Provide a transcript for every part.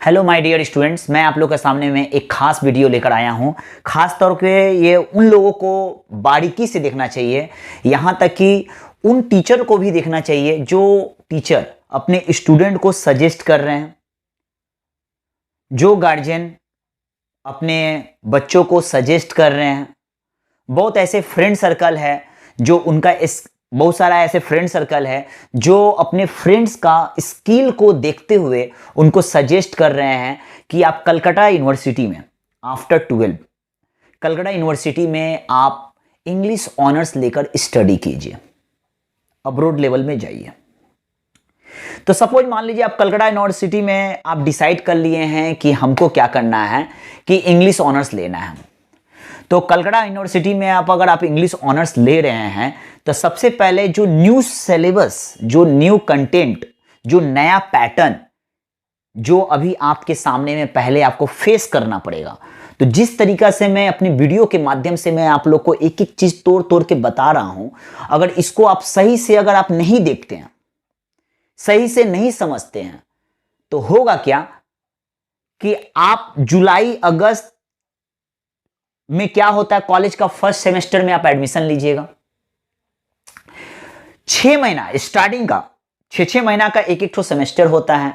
Hello my dear students, मैं आप लोग के सामने में एक खास वीडियो लेकर आया हूं। खास तौर पे ये उन लोगों को बारीकी से देखना चाहिए, यहाँ तक कि उन टीचर को भी देखना चाहिए जो टीचर अपने स्टूडेंट को सजेस्ट कर रहे हैं, जो गार्जियन अपने बच्चों को सजेस्ट कर रहे हैं। बहुत ऐसे फ्रेंड सर्कल है जो उनका बहुत सारा ऐसे फ्रेंड सर्कल है जो अपने फ्रेंड्स का स्किल को देखते हुए उनको सजेस्ट कर रहे हैं कि आप कलकत्ता यूनिवर्सिटी में आफ्टर 12 कलकत्ता यूनिवर्सिटी में आप इंग्लिश ऑनर्स लेकर स्टडी कीजिए, अब्रॉड लेवल में जाइए। तो सपोज मान लीजिए आप कलकत्ता यूनिवर्सिटी में आप डिसाइड कर लिए हैं कि हमको क्या करना है कि इंग्लिश ऑनर्स लेना है। तो कलकत्ता यूनिवर्सिटी में अगर आप इंग्लिश ऑनर्स ले रहे हैं तो सबसे पहले जो न्यू सिलेबस, जो न्यू कंटेंट, जो नया पैटर्न जो अभी आपके सामने में पहले आपको फेस करना पड़ेगा। तो जिस तरीका से मैं अपनी वीडियो के माध्यम से मैं आप लोग को एक एक चीज तोड़ तोड़ के बता रहा हूं, अगर इसको आप सही से अगर आप नहीं देखते हैं, सही से नहीं समझते हैं, तो होगा क्या कि आप जुलाई अगस्त में क्या होता है, कॉलेज का फर्स्ट सेमेस्टर में आप एडमिशन लीजिएगा, 6 महीना स्टार्टिंग का 6 महीना का एक ठो सेमेस्टर होता है।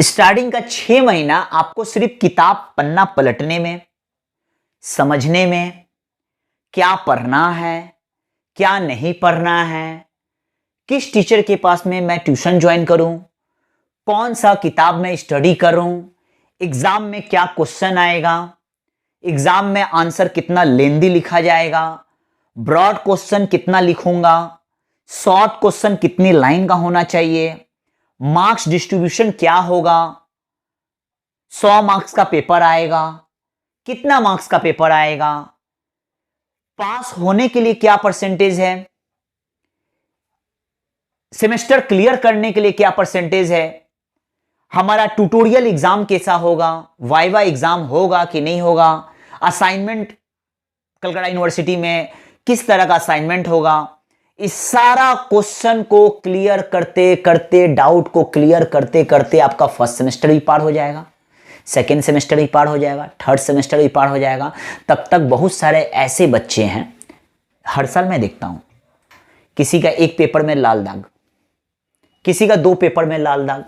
स्टार्टिंग का 6 महीना आपको सिर्फ किताब पन्ना पलटने में, समझने में, क्या पढ़ना है क्या नहीं पढ़ना है, किस टीचर के पास में मैं ट्यूशन ज्वाइन करूं, कौन सा किताब में स्टडी करूं, एग्जाम में क्या क्वेश्चन आएगा, एग्जाम में आंसर कितना लेंदी लिखा जाएगा, ब्रॉड क्वेश्चन कितना लिखूंगा, शॉर्ट क्वेश्चन कितनी लाइन का होना चाहिए, मार्क्स डिस्ट्रीब्यूशन क्या होगा, 100 मार्क्स का पेपर आएगा, कितना मार्क्स का पेपर आएगा, पास होने के लिए क्या परसेंटेज है, सेमेस्टर क्लियर करने के लिए क्या परसेंटेज है, हमारा ट्यूटोरियल एग्जाम कैसा होगा, वाइवा एग्जाम होगा कि नहीं होगा, असाइनमेंट कलकत्ता यूनिवर्सिटी में किस तरह का असाइनमेंट होगा। इस सारा क्वेश्चन को क्लियर करते करते, डाउट को क्लियर करते करते आपका फर्स्ट सेमेस्टर भी पार हो जाएगा, सेकेंड सेमेस्टर भी पार हो जाएगा, थर्ड सेमेस्टर भी पार हो जाएगा। तब तक बहुत सारे ऐसे बच्चे हैं, हर साल मैं देखता हूं, किसी का एक पेपर में लाल दाग, किसी का 2 पेपर में लाल दाग,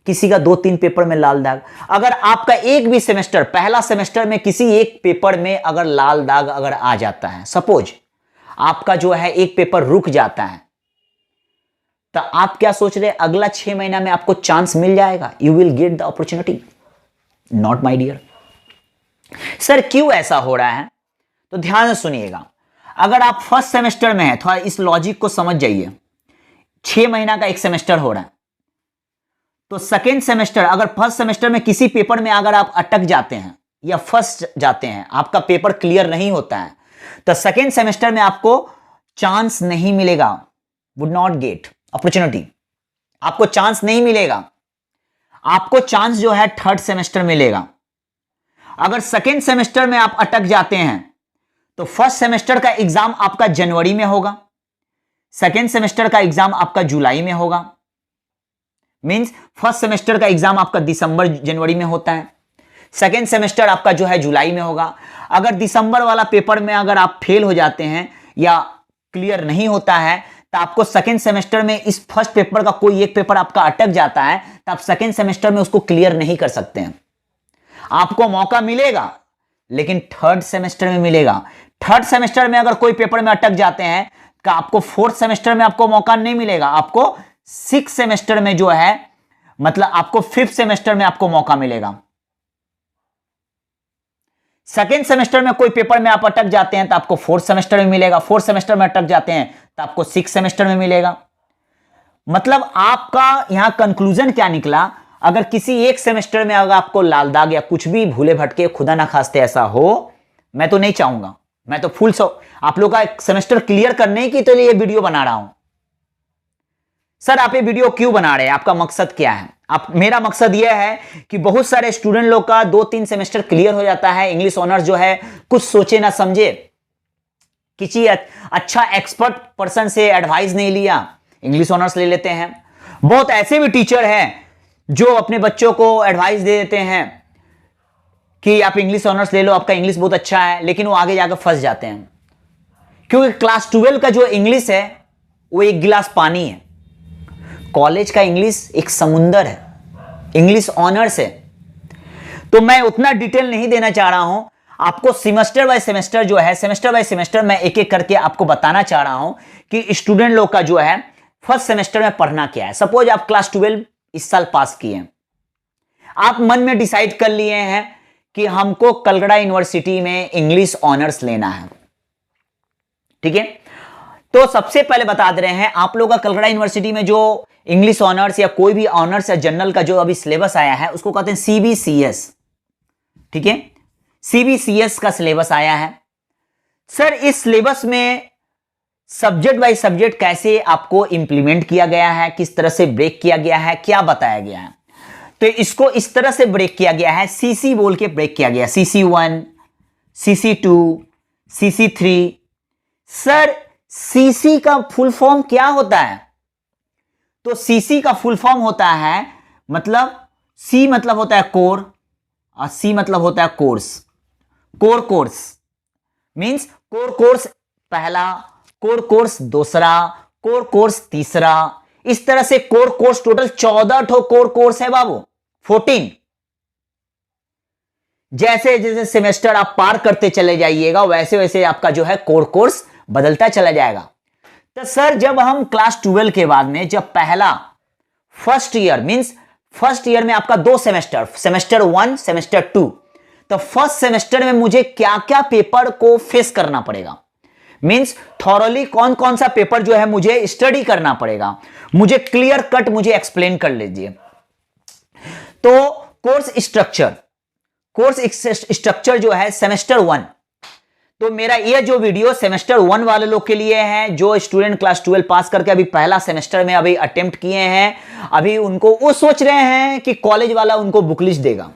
किसी का 2-3 पेपर में लाल दाग। अगर आपका एक भी सेमेस्टर, पहला सेमेस्टर में किसी एक पेपर में अगर लाल दाग अगर आ जाता है, सपोज आपका जो है एक पेपर रुक जाता है, तो आप क्या सोच रहे हैं, अगला 6 महीना में आपको चांस मिल जाएगा, you will get the opportunity. Not my dear. Sir क्यों ऐसा हो रहा है, तो ध्यान से सुनिएगा। अगर आप फर्स्ट सेमेस्टर में हैं, थोड़ा इस लॉजिक को समझ जाइए। 6 महीना का एक सेमेस्टर हो रहा है, तो सेकेंड सेमेस्टर, अगर फर्स्ट सेमेस्टर में किसी पेपर में अगर आप अटक जाते हैं या फंस जाते हैं, आपका पेपर क्लियर नहीं होता है, तो सेकेंड सेमेस्टर में आपको चांस नहीं मिलेगा, वुड नॉट गेट अपॉर्चुनिटी, आपको चांस नहीं मिलेगा। आपको चांस जो है थर्ड सेमेस्टर मिलेगा। अगर सेकेंड सेमेस्टर में आप अटक जाते हैं तो फर्स्ट सेमेस्टर का एग्जाम आपका जनवरी में होगा, सेकेंड सेमेस्टर का एग्जाम आपका जुलाई में होगा। मींस फर्स्ट सेमेस्टर का एग्जाम आपका दिसंबर जनवरी में होता है, सेकेंड सेमेस्टर आपका जो है जुलाई में होगा। अगर दिसंबर वाला पेपर में अगर आप फेल हो जाते हैं या क्लियर नहीं होता है, तो आपको सेकेंड सेमेस्टर में इस फर्स्ट पेपर का कोई एक पेपर आपका अटक जाता है, तो आप सेकेंड सेमेस्टर में उसको क्लियर नहीं कर सकते हैं। आपको मौका मिलेगा लेकिन थर्ड सेमेस्टर में मिलेगा। थर्ड सेमेस्टर में अगर कोई पेपर में अटक जाते हैं तो आपको फोर्थ सेमेस्टर में आपको मौका नहीं मिलेगा, आपको 6 सेमेस्टर में जो है, मतलब आपको 5th सेमेस्टर में आपको मौका मिलेगा। सेकेंड सेमेस्टर में कोई पेपर में आप अटक जाते हैं तो आपको 4th सेमेस्टर में मिलेगा, 4th सेमेस्टर में अटक जाते हैं तो आपको 6th सेमेस्टर में मिलेगा। मतलब आपका यहां कंक्लूजन क्या निकला, अगर किसी एक सेमेस्टर में अगर आपको लाल दाग या कुछ भी भूले भटके, खुदा ना खास्ते ऐसा हो, मैं तो नहीं चाहूंगा, मैं तो फुल आप लोग का सेमेस्टर क्लियर करने की तो ये वीडियो बना रहा हूं। सर आप ये वीडियो क्यों बना रहे हैं, आपका मकसद क्या है? मेरा मकसद यह है कि बहुत सारे स्टूडेंट लोग का 2-3 सेमेस्टर क्लियर हो जाता है, इंग्लिश ऑनर्स जो है कुछ सोचे ना समझे, किसी अच्छा एक्सपर्ट पर्सन से एडवाइस नहीं लिया, इंग्लिश ऑनर्स ले लेते हैं। बहुत ऐसे भी टीचर हैं जो अपने बच्चों को एडवाइस दे देते हैं कि आप इंग्लिश ऑनर्स ले लो, आपका इंग्लिश बहुत अच्छा है, लेकिन वो आगे जाकर फंस जाते हैं, क्योंकि क्लास 12 का जो इंग्लिश है वो एक गिलास पानी है। कॉलेज का इंग्लिश एक समुंदर है, इंग्लिश ऑनर्स है। तो मैं उतना डिटेल नहीं देना चाह रहा हूं आपको। सेमेस्टर बाय सेमेस्टर जो है, सेमेस्टर बाय सेमेस्टर मैं एक एक करके आपको बताना चाह रहा हूं कि स्टूडेंट लोग का जो है फर्स्ट सेमेस्टर में पढ़ना क्या है। सपोज आप क्लास 12 इस साल पास किए हैं, आप मन में डिसाइड कर लिए हैं कि हमको कलकत्ता यूनिवर्सिटी में इंग्लिश ऑनर्स लेना है, ठीक है। तो सबसे पहले बता दे रहे हैं, आप लोग का कलकत्ता यूनिवर्सिटी में जो इंग्लिश ऑनर्स या कोई भी ऑनर्स या जनरल का जो अभी सिलेबस आया है उसको कहते हैं सीबीसीएस, ठीक है। सीबीसीएस का सिलेबस आया है। सर इस सिलेबस में सब्जेक्ट बाय सब्जेक्ट कैसे आपको इंप्लीमेंट किया गया है, किस तरह से ब्रेक किया गया है, क्या बताया गया है। तो इसको इस तरह से ब्रेक किया गया है, सीसी बोल के ब्रेक किया गया, CC1, CC2, CC3। Sir CC का फुल फॉर्म क्या होता है? तो सीसी का फुल फॉर्म होता है, मतलब सी मतलब होता है कोर और सी मतलब होता है course. Core course means core course पहला, कोर कोर्स दूसरा, कोर कोर्स तीसरा। इस तरह से कोर कोर्स टोटल 14 ठो कोर कोर्स है बाबू, 14। जैसे जैसे सेमेस्टर आप पार करते चले जाइएगा वैसे वैसे आपका जो है कोर कोर्स बदलता चला जाएगा। तो सर जब हम क्लास 12 के बाद में जब पहला first year means first year में आपका 2 सेमेस्टर, सेमेस्टर 1 सेमेस्टर 2, तो फर्स्ट सेमेस्टर में मुझे क्या क्या पेपर को फेस करना पड़ेगा, मींस थॉरली कौन कौन सा पेपर जो है मुझे स्टडी करना पड़ेगा, मुझे क्लियर कट मुझे एक्सप्लेन कर लीजिए। तो कोर्स स्ट्रक्चर जो है सेमेस्टर 1, तो मेरा ये जो वीडियो सेमेस्टर 1 वाले लोग के लिए है जो स्टूडेंट क्लास 12 पास करके अभी पहला सेमेस्टर में अभी अटेम्प्ट किए हैं। अभी उनको वो सोच रहे हैं कि कॉलेज वाला उनको बुक लिस्ट देगा,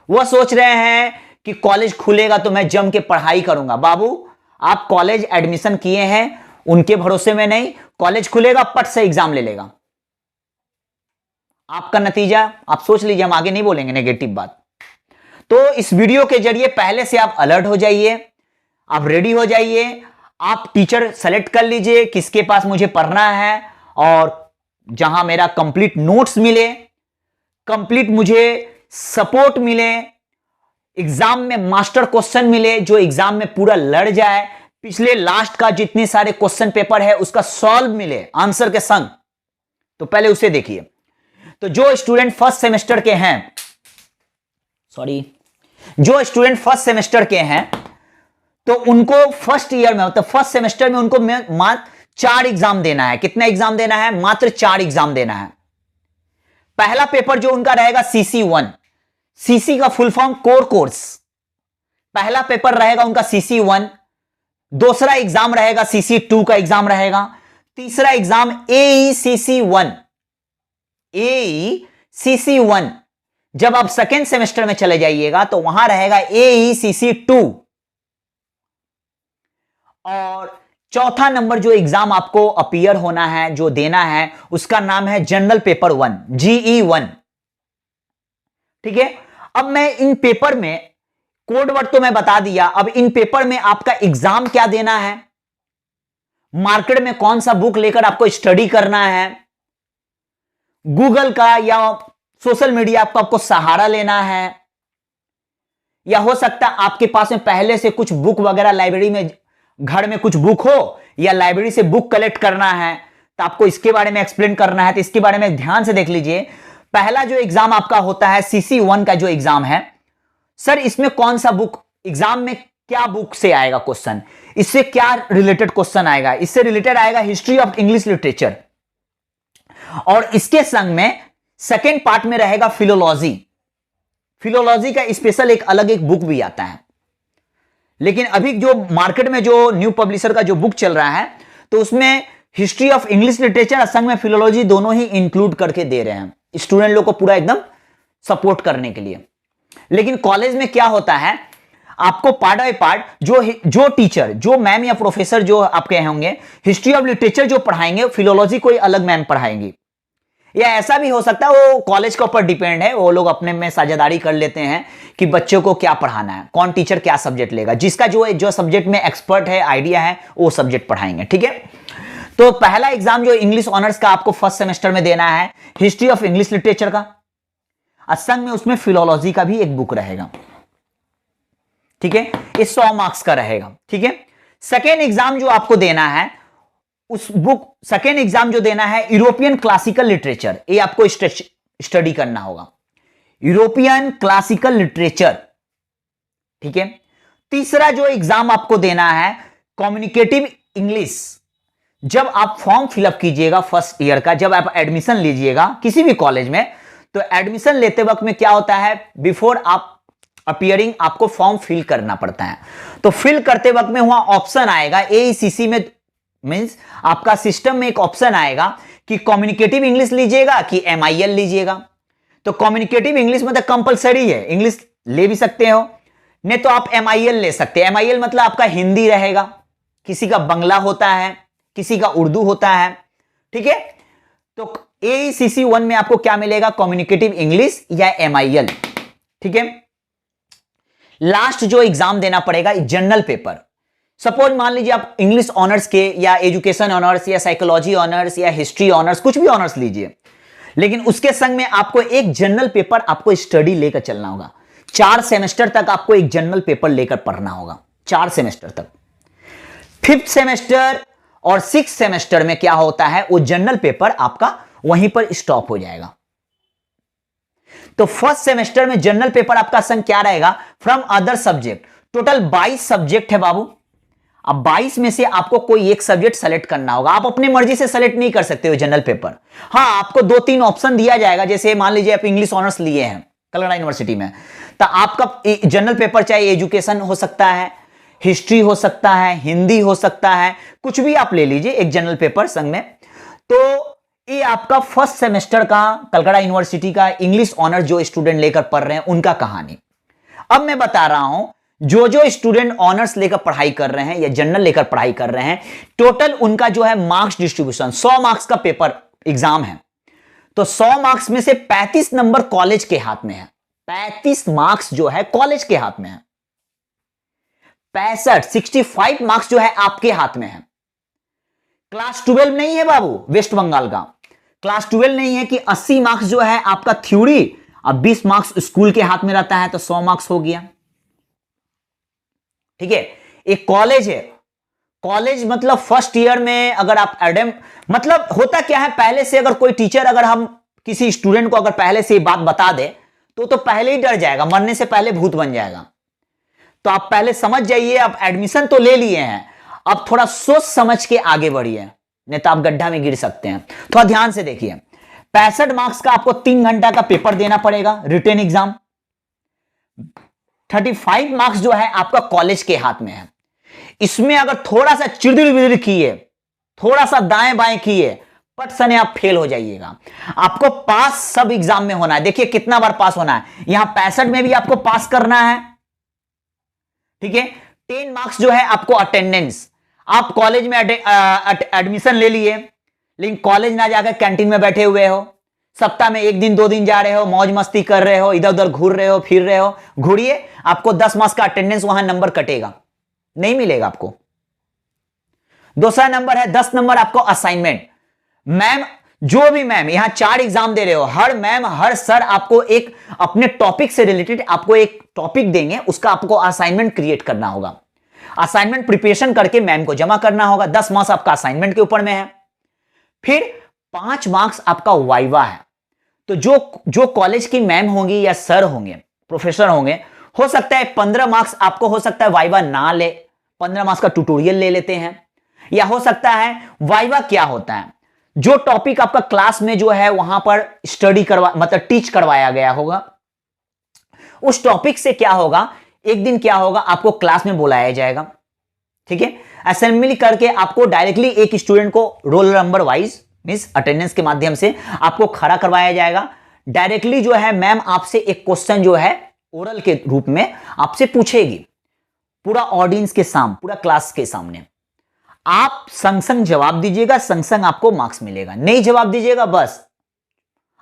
वो सोच रहे हैं कि कॉलेज खुलेगा तो मैं जम के पढ़ाई करूंगा। बाबू आप कॉलेज एडमिशन किए हैं उनके भरोसे में नहीं, कॉलेज खुलेगा पट से एग्जाम ले लेगा, आपका नतीजा आप सोच लीजिए। हम आगे नहीं बोलेंगे नेगेटिव बात। तो इस वीडियो के जरिए पहले से आप अलर्ट हो जाइए, आप रेडी हो जाइए, आप टीचर सेलेक्ट कर लीजिए किसके पास मुझे पढ़ना है, और जहां मेरा कंप्लीट नोट्स मिले, कंप्लीट मुझे सपोर्ट मिले, एग्जाम में मास्टर क्वेश्चन मिले, जो एग्जाम में पूरा लड़ जाए, पिछले लास्ट का जितने सारे क्वेश्चन पेपर है उसका सॉल्व मिले आंसर के संग, तो पहले उसे देखिए। तो जो स्टूडेंट फर्स्ट सेमेस्टर के हैं, जो स्टूडेंट फर्स्ट सेमेस्टर के हैं तो उनको फर्स्ट ईयर में मतलब फर्स्ट सेमेस्टर में उनको मात्र 4 एग्जाम देना है। कितना एग्जाम देना है? मात्र 4 एग्जाम देना है। पहला पेपर जो उनका रहेगा CC1, सीसी का फुल फॉर्म कोर कोर्स, पहला पेपर रहेगा उनका CC1, दूसरा एग्जाम रहेगा CC2 का एग्जाम रहेगा, तीसरा एग्जाम AECC1। जब आप सेकेंड सेमेस्टर में चले जाइएगा तो वहां रहेगा AECC2, और चौथा नंबर जो एग्जाम आपको अपीयर होना है, जो देना है, उसका नाम है जनरल पेपर 1, GE1, ठीक है। अब मैं इन पेपर में कोड वर्ड तो मैं बता दिया, अब इन पेपर में आपका एग्जाम क्या देना है, मार्केट में कौन सा बुक लेकर आपको स्टडी करना है, गूगल का या सोशल मीडिया आपको सहारा लेना है, या हो सकता है आपके पास में पहले से कुछ बुक वगैरह लाइब्रेरी में घर में कुछ बुक हो, या लाइब्रेरी से बुक कलेक्ट करना है, तो आपको इसके बारे में एक्सप्लेन करना है। तो इसके बारे में ध्यान से देख लीजिए। पहला जो एग्जाम आपका होता है CC1 का जो एग्जाम है, सर इसमें कौन सा बुक, एग्जाम में क्या बुक से आएगा क्वेश्चन, इससे क्या रिलेटेड क्वेश्चन आएगा, इससे रिलेटेड आएगा हिस्ट्री ऑफ इंग्लिश लिटरेचर, और इसके संग में सेकेंड पार्ट में रहेगा फिलोलॉजी। फिलोलॉजी का स्पेशल एक अलग एक बुक भी आता है, लेकिन अभी जो मार्केट में जो न्यू पब्लिशर का जो बुक चल रहा है तो उसमें हिस्ट्री ऑफ इंग्लिश लिटरेचर और संग में फिलोलॉजी दोनों ही इंक्लूड करके दे रहे हैं स्टूडेंट लोग को पूरा एकदम सपोर्ट करने के लिए। लेकिन कॉलेज में क्या होता है, आपको पार्ट बाय पार्ट जो टीचर, जो मैम या प्रोफेसर जो आपके होंगे हिस्ट्री ऑफ लिटरेचर जो पढ़ाएंगे, फिलोलॉजी कोई अलग मैम पढ़ाएंगी, या ऐसा भी हो सकता है, वो कॉलेज के ऊपर डिपेंड है, वो लोग अपने में साझेदारी कर लेते हैं कि बच्चों को क्या पढ़ाना है, कौन टीचर क्या सब्जेक्ट लेगा, जिसका जो सब्जेक्ट में एक्सपर्ट है, आइडिया है, वो सब्जेक्ट पढ़ाएंगे। ठीक है, तो पहला एग्जाम जो इंग्लिश ऑनर्स का आपको फर्स्ट सेमेस्टर में देना है, हिस्ट्री ऑफ इंग्लिश लिटरेचर का, असंग में उसमें फिलोलॉजी का भी एक बुक रहेगा। ठीक है, ये 100 मार्क्स का रहेगा। ठीक है, सेकेंड एग्जाम जो आपको देना है, उस बुक सेकेंड एग्जाम जो देना है यूरोपियन क्लासिकल लिटरेचर, ये आपको स्टडी करना होगा, यूरोपियन क्लासिकल लिटरेचर। ठीक है, तीसरा जो एग्जाम आपको देना है कम्युनिकेटिव इंग्लिश। जब आप फॉर्म फिलअप कीजिएगा फर्स्ट ईयर का, जब आप एडमिशन लीजिएगा किसी भी कॉलेज में, तो एडमिशन लेते वक्त में क्या होता है, बिफोर आप अपीयरिंग आपको फॉर्म फिल करना पड़ता है। तो फिल करते वक्त में वहां ऑप्शन आएगा, एईसीसी में मींस आपका सिस्टम में एक ऑप्शन आएगा कि कम्युनिकेटिव इंग्लिश लीजिएगा कि एमआईएल लीजिएगा। तो कम्युनिकेटिव इंग्लिश मतलब कंपलसरी है, इंग्लिश ले भी सकते हो, नहीं तो आप एमआईएल ले सकते हैं। एमआईएल मतलब आपका हिंदी रहेगा, किसी का बंगला होता है, किसी का उर्दू होता है। ठीक है, तो एईसीसी 1 में आपको क्या मिलेगा, कम्युनिकेटिव इंग्लिश या एमआईएल। ठीक है, लास्ट जो एग्जाम देना पड़ेगा जनरल पेपर। सपोज मान लीजिए आप इंग्लिश ऑनर्स के या एजुकेशन ऑनर्स या साइकोलॉजी ऑनर्स या हिस्ट्री ऑनर्स, कुछ भी ऑनर्स लीजिए, लेकिन उसके संग में आपको एक जनरल पेपर आपको स्टडी लेकर चलना होगा। 4 सेमेस्टर तक आपको एक जनरल पेपर लेकर पढ़ना होगा, 4 सेमेस्टर तक। 5th सेमेस्टर और 6th सेमेस्टर में क्या होता है, वो जनरल पेपर आपका वहीं पर स्टॉप हो जाएगा। तो फर्स्ट सेमेस्टर में जनरल पेपर आपका संग क्या रहेगा, from other subject. Total 22 subject है बाबू। अब 22 में से आपको कोई एक सब्जेक्ट सेलेक्ट करना होगा, आप अपनी मर्जी से सेलेक्ट नहीं कर सकते हो जनरल पेपर। हाँ, आपको 2-3 ऑप्शन दिया जाएगा, जैसे मान लीजिए आप इंग्लिश ऑनर्स लिए हैं कलकत्ता यूनिवर्सिटी में, तो आपका जनरल पेपर चाहे एजुकेशन हो सकता है, हिस्ट्री हो सकता है, हिंदी हो सकता है, कुछ भी आप ले लीजिए एक जनरल पेपर संग में। तो ये आपका फर्स्ट सेमेस्टर का कलकत्ता यूनिवर्सिटी का इंग्लिश ऑनर्स जो स्टूडेंट लेकर पढ़ रहे हैं उनका कहानी। अब मैं बता रहा हूं, जो स्टूडेंट ऑनर्स लेकर पढ़ाई कर रहे हैं या जनरल लेकर पढ़ाई कर रहे हैं, टोटल उनका जो है मार्क्स डिस्ट्रीब्यूशन 100 मार्क्स का पेपर एग्जाम है। तो 100 मार्क्स में से 35 नंबर कॉलेज के हाथ में है, 35 मार्क्स जो है कॉलेज के हाथ में है, 65 मार्क्स जो है आपके हाथ में है। क्लास 12 नहीं है बाबू वेस्ट बंगाल का, क्लास 12 नहीं है कि 80 मार्क्स जो है आपका थ्योरी, अब 20 मार्क्स स्कूल के हाथ में रहता है, तो 100 मार्क्स हो गया। ठीक है, एक कॉलेज है, कॉलेज मतलब फर्स्ट ईयर में अगर आप एडम, मतलब होता क्या है, पहले से अगर कोई टीचर, अगर हम किसी स्टूडेंट को अगर पहले से बात बता दे तो पहले ही डर जाएगा, मरने से पहले भूत बन जाएगा। तो आप पहले समझ जाइए, आप एडमिशन तो ले लिए हैं, अब थोड़ा सोच समझ के आगे बढ़िए, नहीं तो आप गड्ढा में गिर सकते हैं। थोड़ा ध्यान से देखिए, 65 मार्क्स का आपको 3 घंटा का पेपर देना पड़ेगा, रिटन एग्जाम। 35 मार्क्स जो है आपका कॉलेज के हाथ में है। इसमें अगर थोड़ा सा चिड़िड़ विड़िड़ किए, थोड़ा सा दाएं बाएं किए, पट सने आप फेल हो जाइएगा। आपको पास सब एग्जाम में होना है। देखिए कितना बार पास होना है, यहां 65 में भी आपको पास करना है। ठीक है, 10 मार्क्स जो है आपको अटेंडेंस। आप कॉलेज में एडमिशन ले लिए, लेकिन कॉलेज ना जाकर कैंटीन में बैठे हुए हो, सप्ताह में 1 दिन 2 दिन जा रहे हो, मौज मस्ती कर रहे हो, इधर उधर घूर रहे हो, फिर रहे हो, घूरिए, आपको 10 मार्क्स का अटेंडेंस वहां नंबर कटेगा, नहीं मिलेगा आपको। दूसरा नंबर है 10 नंबर आपको असाइनमेंट। मैम, जो भी मैम यहां 4 एग्जाम दे रहे हो, हर मैम हर सर आपको एक अपने टॉपिक से रिलेटेड आपको एक टॉपिक देंगे, उसका आपको असाइनमेंट क्रिएट करना होगा। असाइनमेंट प्रिपरेशन करके मैम को जमा करना होगा। 10 मार्क्स आपका असाइनमेंट के ऊपर में है। फिर 5 मार्क्स आपका वाइवा है। तो जो कॉलेज की मैम होंगी या सर होंगे, प्रोफेसर होंगे, हो सकता है 15 मार्क्स आपको हो सकता है वाइवा ना ले, 15 मार्क्स का ट्यूटोरियल ले लेते हैं। या हो सकता है वाइवा क्या होता है, जो टॉपिक आपका क्लास में जो है वहां पर स्टडी मतलब टीच करवाया गया होगा, उस टॉपिक से क्या होगा, एक दिन क्या होगा, आपको क्लास में बुलाया जाएगा। ठीक है, असेंबली करके आपको डायरेक्टली एक स्टूडेंट को roll number wise means attendance के माध्यम से आपको खड़ा करवाया जाएगा। डायरेक्टली जो है मैम आपसे एक क्वेश्चन जो है ओरल के रूप में आपसे पूछेगी, पूरा ऑडियंस के सामने, पूरा क्लास के सामने। आप संग संग जवाब दीजिएगा, संग संग आपको मार्क्स मिलेगा। नहीं जवाब दीजिएगा बस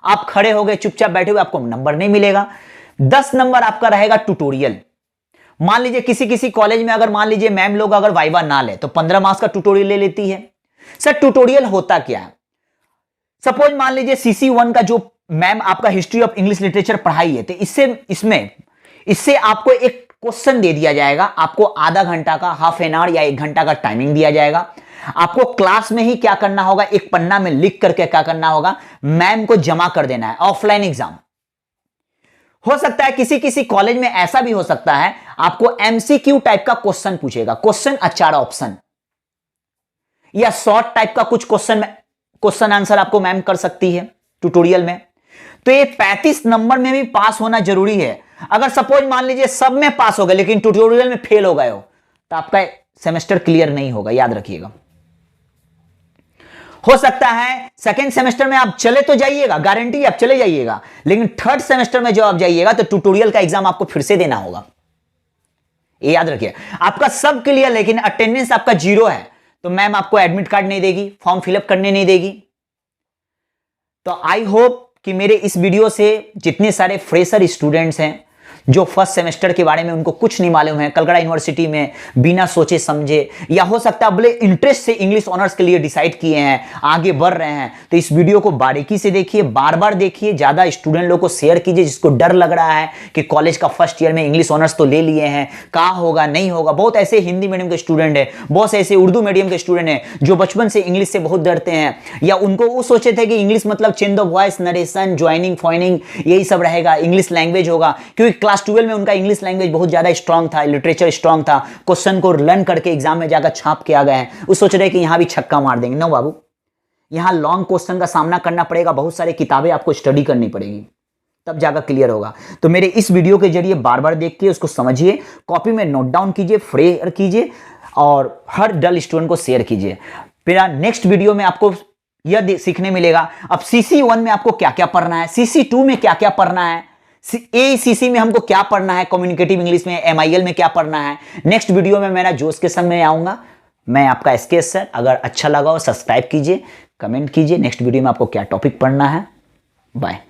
आप खड़े हो गए, चुपचाप बैठे हुए, आपको नंबर नहीं मिलेगा। 10 नंबर आपका रहेगा ट्यूटोरियल। मान लीजिए किसी किसी कॉलेज में अगर मान लीजिए मैम लोग अगर वाइवा ना ले तो 15 मार्क्स का ट्यूटोरियल ले लेती है। सर ट्यूटोरियल होता क्या है? सपोज मान लीजिए CC1 का जो मैम आपका हिस्ट्री ऑफ इंग्लिश लिटरेचर पढ़ाई है, तो इससे आपको एक क्वेश्चन दे दिया जाएगा, आपको आधा घंटा का, हाफ एन आवर या 1 घंटा का टाइमिंग दिया जाएगा। आपको क्लास में ही क्या करना होगा, एक पन्ना में लिख करके क्या करना होगा, मैम को जमा कर देना है। ऑफलाइन एग्जाम हो सकता है, किसी किसी कॉलेज में ऐसा भी हो सकता है आपको MCQ टाइप का क्वेश्चन पूछेगा, क्वेश्चन 4 ऑप्शन या शॉर्ट टाइप का कुछ क्वेश्चन आंसर आपको मैम कर सकती है ट्यूटोरियल में। तो ये 35 नंबर में भी पास होना जरूरी है। अगर सपोज मान लीजिए सब में पास हो गए लेकिन ट्यूटोरियल में फेल हो गए हो तो आपका सेमेस्टर क्लियर नहीं होगा, याद रखिएगा। हो सकता है सेकेंड सेमेस्टर में आप चले तो जाइएगा, गारंटी आप चले जाइएगा, लेकिन थर्ड सेमेस्टर में जो आप जाइएगा तो ट्यूटोरियल का एग्जाम आपको फिर से देना होगा। ये याद रखिए, आपका सब क्लियर लेकिन अटेंडेंस आपका 0 है तो मैम आपको एडमिट कार्ड नहीं देगी, फॉर्म फिलअप करने नहीं देगी। तो आई होप कि मेरे इस वीडियो से जितने सारे फ्रेशर स्टूडेंट्स हैं जो फर्स्ट सेमेस्टर के बारे में उनको कुछ नहीं मालूम है, कलकत्ता यूनिवर्सिटी में बिना सोचे समझे या हो सकता है बड़े इंटरेस्ट से इंग्लिश ऑनर्स के लिए डिसाइड किए हैं, आगे बढ़ रहे हैं, तो इस वीडियो को बारीकी से देखिए, बार बार देखिए, ज्यादा स्टूडेंट लोग को शेयर कीजिए जिसको डर लग रहा है कि कॉलेज का फर्स्ट ईयर में इंग्लिश ऑनर्स तो ले लिए हैं, कहाँ होगा नहीं होगा। बहुत ऐसे हिंदी मीडियम के स्टूडेंट है, बहुत ऐसे उर्दू मीडियम के स्टूडेंट है जो बचपन से इंग्लिश से बहुत डरते हैं, या उनको वो सोचे थे कि इंग्लिश मतलब change of voice, narration, joining, फॉइनिंग यही सब रहेगा, इंग्लिश लैंग्वेज होगा, क्योंकि क्लास 12 में उनका इंग्लिश लैंग्वेज बहुत ज्यादा स्ट्रांग था, लिटरेचर स्ट्रांग था, क्वेश्चन को लर्न करके एग्जाम में जाकर छाप के आ गए हैं। वो सोच रहे कि यहां भी छक्का मार देंगे। नो बाबू, यहां लॉन्ग क्वेश्चन का सामना करना पड़ेगा, बहुत सारी किताबें आपको स्टडी करनी पड़ेगी, तब जाकर क्लियर होगा। तो मेरे इस वीडियो के जरिए बार बार देखिए, उसको समझिए, कॉपी में नोट डाउन कीजिए, फ्रेयर कीजिए और हर डल स्टूडेंट को शेयर कीजिए। फिर नेक्स्ट वीडियो में आपको यह सीखने मिलेगा अब CC1 में आपको क्या क्या पढ़ना है, CC2 में क्या क्या पढ़ना है, ACC में हमको क्या पढ़ना है, कम्युनिकेटिव इंग्लिश में, MIL में क्या पढ़ना है। नेक्स्ट वीडियो में मेरा जोश के संग में आऊंगा। मैं आपका SK सर। अगर अच्छा लगा हो सब्सक्राइब कीजिए, कमेंट कीजिए, नेक्स्ट वीडियो में आपको क्या टॉपिक पढ़ना है। बाय।